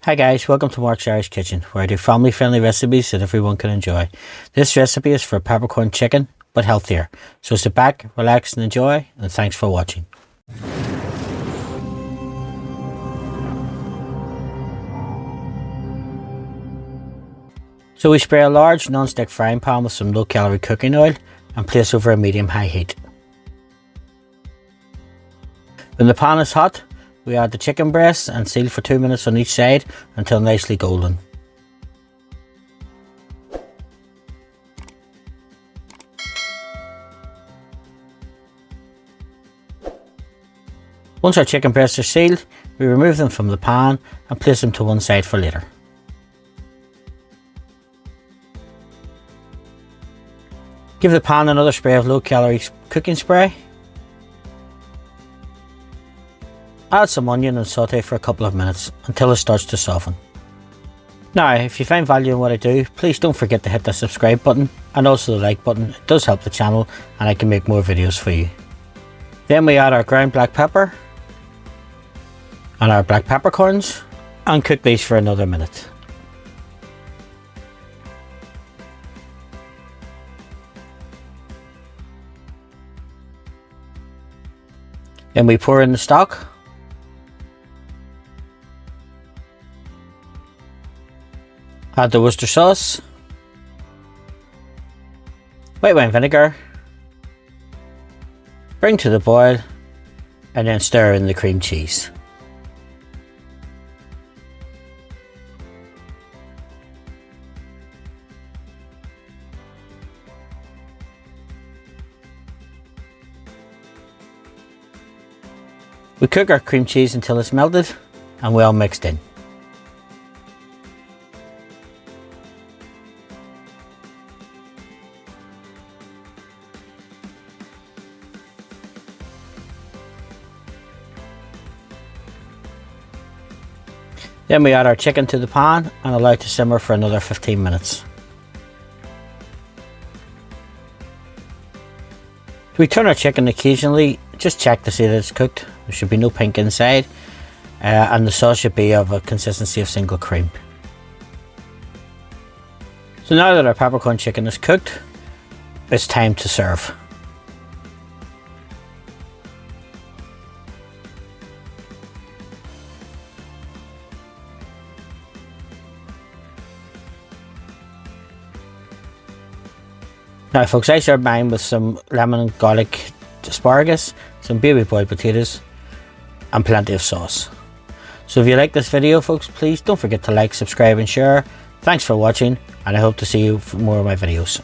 Hi guys, welcome to Mark's Irish Kitchen, where I do family friendly recipes that everyone can enjoy. This recipe is for peppercorn chicken, but healthier. So sit back, relax and enjoy, and thanks for watching. So we spray a large non-stick frying pan with some low calorie cooking oil and place over a medium-high heat. When the pan is hot, we add the chicken breasts and seal for 2 minutes on each side until nicely golden. Once our chicken breasts are sealed, we remove them from the pan and place them to one side for later. Give the pan another spray of low calorie cooking spray. Add some onion and saute for a couple of minutes until it starts to soften. Now, if you find value in what I do, please don't forget to hit the subscribe button and also the like button. It does help the channel and I can make more videos for you. Then we add our ground black pepper and our black peppercorns and cook these for another minute. Then we pour in the stock. Add the Worcester sauce, white wine vinegar, bring to the boil, and then stir in the cream cheese. We cook our cream cheese until it's melted and well mixed in. Then we add our chicken to the pan and allow it to simmer for another 15 minutes. We turn our chicken occasionally, just check to see that it's cooked. There should be no pink inside and the sauce should be of a consistency of single cream. So now that our peppercorn chicken is cooked, it's time to serve. Now folks, I served mine with some lemon and garlic asparagus, some baby boiled potatoes and plenty of sauce. So if you like this video folks, please don't forget to like, subscribe and share. Thanks for watching and I hope to see you for more of my videos.